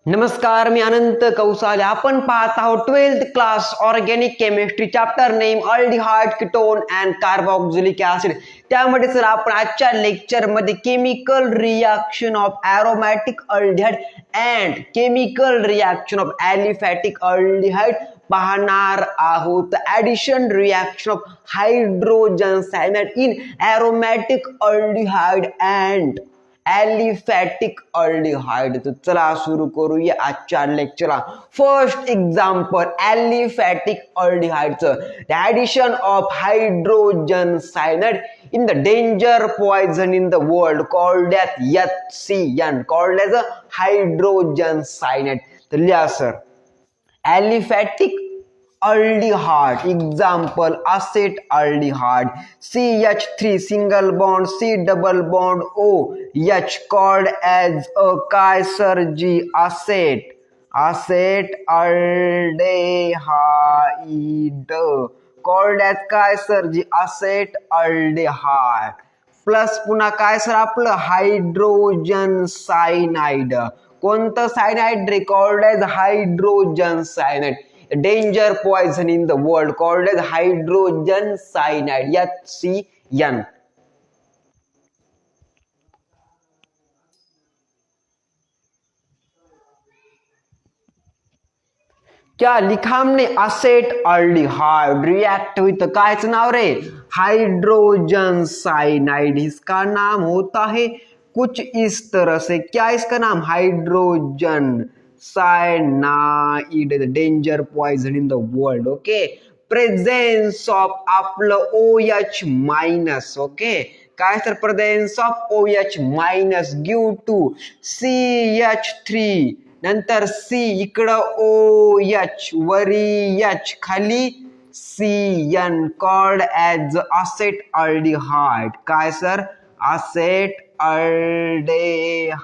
नमस्कार, मी अनंत कौसाले. आपण पाहत आहोत 12th class organic chemistry chapter name aldehyde ketone and carboxylic acid. त्यामध्ये सर आपण आजच्या लेक्चर मध्ये chemical reaction of aromatic aldehyde and chemical reaction of aliphatic aldehyde पाहणार आहोत. Addition reaction of hydrogen cyanide in aromatic aldehyde and aliphatic aldehyde. तर चला सुरू करूया आजच्या लेक्चरला. फर्स्ट एक्झाम्पल ॲलिफॅटिक अल्डिहाइडचं. The addition of hydrogen cyanide in the danger poison in the world called as HCN, called as a hydrogen cyanide. तर लिहा sir, aliphatic aldehyde, example acetate aldehyde, CH3 single bond C double bond OH, called as a Kaiserji acetate aldehyde, called as Kaiserji acetate aldehyde. Plus पुन्हा काय sir आपलं hydrogen cyanide. कोणतं cyanide रे? Called as hydrogen cyanide. Danger poison in the world called as hydrogen cyanide, HCN. क्या लिखा हमने? Asset aldehyde react with कायच नाव रे? Hydrogen cyanide. इसका नाम होता है कुछ इस तरह से. क्या इसका नाम? Hydrogen cyanide, danger poison in the world. Okay, presence of आपलं OH मायनस. ओके, काय sir? Presence of OH minus give to CH3, नंतर C, इकडं OH, वरी H, खाली CN, called as acetaldehyde. काय sir? Acetaldehyde.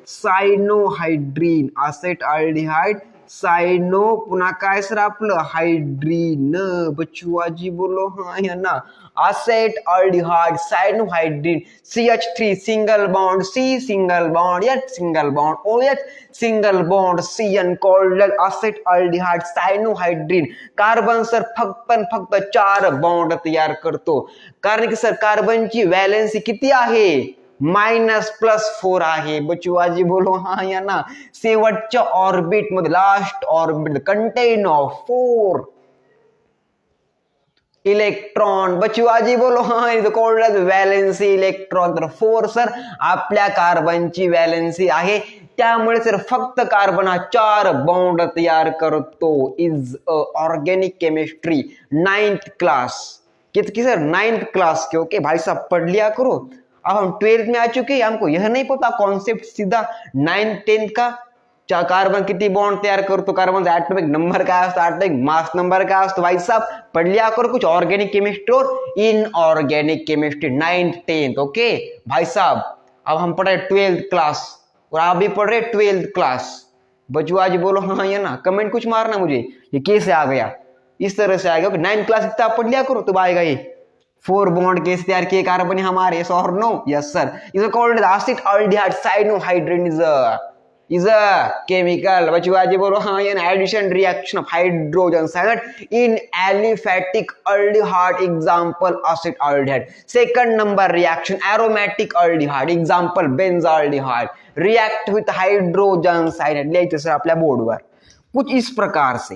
Cyanohydrin, acetaldehyde, cyano, पुन्हा काय sir आपलं? हायड्रीन. बचुआजी बोलो हाँ या ना. Acetaldehyde, cyanohydrin, CH3 single bond C single bond H single bond OH single bond CN, called acetaldehyde cyanohydrin. Carbon sir फक्त 4 bond तयार करतो. कारण की सर कार्बनची व्हॅलेन्सी किती आहे? -+4 आहे. बचुआजी बोलो हा या ना. शेवटच्या ऑर्बिट मध्ये, last orbit contain of 4 electron. Bachuaji बोलो हा, is called as valency electron. तर 4 सर आपल्या कार्बनची व्हॅलेन्सी आहे. त्यामुळे सर फक्त कार्बन हा 4 बॉन्ड तयार करतो. Is organic chemistry 9th class. कितकी सर? 9th क्लास के. ओके भाई साहब, पढ़ लिया करो. अब हम 12th में आ चुके हैं, हमको यह नहीं पता कॉन्सेप्ट सीधा 9th 10th का. कार्बन किती बॉन्ड तयार करतो, कार्बनचा ॲटॉमिक नंबर काय असतो, ॲटॉमिक मास नंबर काय असतो. भाई साहब पढ़ लिया करो कुछ ऑर्गेनिक केमिस्ट्री और inorganic chemistry 9th 10th. Okay भाई साहब, अब हम पढ़ रहे 12th क्लास और आप भी पढ़ रहे 12th क्लास. बचुआ जी बोलो हाँ या ना. कमेंट कुछ मारना मुझे, ये कैसे आ गया? इस तरह से आएगा. 9th क्लास इतना पढ़ लिया करो तो आएगा ये. 4 बॉन्ड कैसे तैयार किए कार्बन हमारे? यस और no? Yes sir. Is called acetaldehyde cyanohydrin is a chemical. Bachuaji बोलो हाँ या ना. Addition reaction of hydrogen cyanide in aliphatic aldehyde, example acetaldehyde. Second number reaction aromatic aldehyde, example benzaldehyde, react with hydrogen cyanide. लिहायचं sir आपल्या बोर्डवर कुछ इस प्रकार से.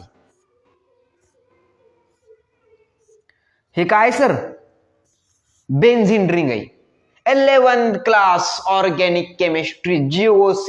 हे काय सर? बेंझिन रिंग आहे. 11th class organic chemistry GOC,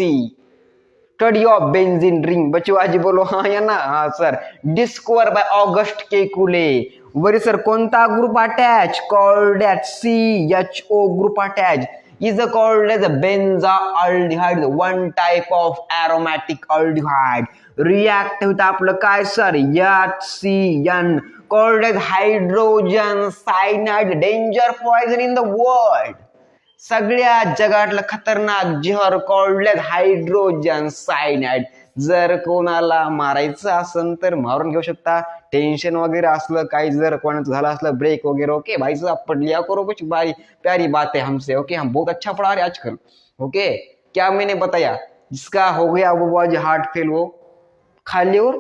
study of benzene ring. Bachuaji बोलो हाँ या ना. हाँ sir. Discover by August Kekule. वरी सर कोणता group attach? Called at CHO group attach. is called as a benzaldehyde, one type of aromatic aldehyde. React with आपलं काय sir? HCN, called as hydrogen cyanide, danger poison in the world. सगळ्या जगातलं खतरनाक जहर called hydrogen cyanide. जर कोणाला मारायचं असेल तर मारून घेऊ शकता. टेंशन वगैरह असलं काही जर कोणाचं झालं असलं ब्रेक वगैरह, ओके भाई साहब पढ़ लिया करो कुछ भाई, प्यारी बात है हमसे. ओके हम बहुत अच्छा पढ़ा रहे आजकल. ओके क्या मैंने बताया? जिसका हो गया वो आज हार्ट फेल, वो खा लिया और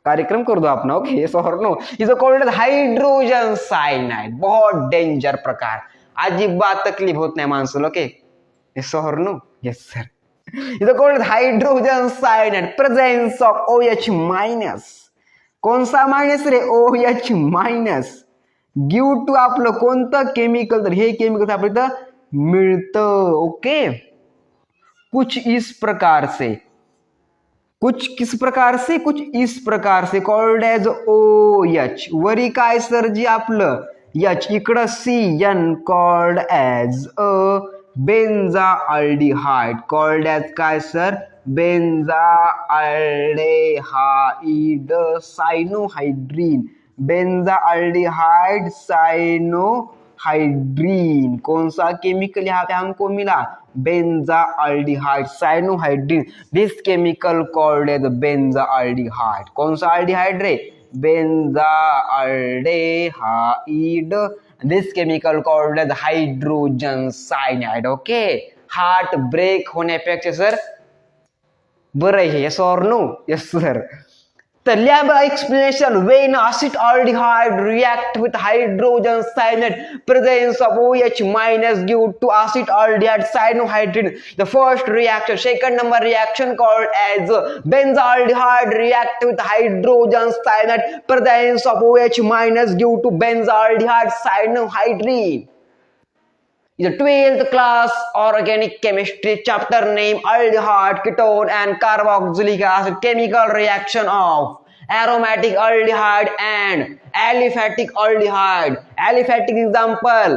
कार्यक्रम कर दो अपना। ओके, यस और no? Is called hydrogen cyanide, बहुत डेंजर प्रकार, अजिबात तकलीफ होत नाही माणसाला। ओके, यस और no? Yes sir. Is called hydrogen cyanide, presence of OH minus. कौन सा मायनस रे? OH मायनस गिव टू आपलं कोणतं केमिकल, तर हे केमिकल आपल्या इथं मिळतं। ओके, कुछ इस प्रकार से, कुछ किस प्रकार से, कुछ इस प्रकार से, कॉल्ड एज OH। वरी काय सर जी आपलं H, इकडं CN, called as benzaldehyde, called as काय sir? Benzaldehyde, cyanohydrin, benzaldehyde cyanohydrin. कौन सा केमिकल यहाँ पे हमको मिला? Benzaldehyde cyanohydrin. This chemical called as benzaldehyde. कौन सा अल्डिहाइड रे? Benzaldehyde. This chemical called as hydrogen cyanide. Okay, heart break होण्यापेक्षा सर बरं आहे। यस और no? Yes sir. The lab explanation, when acetaldehyde react with hydrogen cyanide, presence of OH minus due to acetaldehyde cyanohydrin. The first reaction, second number reaction called as benzaldehyde react with hydrogen cyanide, presence of OH minus due to benzaldehyde cyanohydrin. The 12th class organic chemistry chapter name aldehyde, ketone and carboxylic acid, chemical reaction of aromatic aldehyde and aliphatic aldehyde. Aliphatic example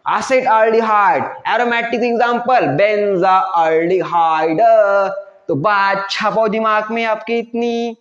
acetaldehyde, aromatic example benzaldehyde। तो बात छापो दिमाग में आपके इतनी।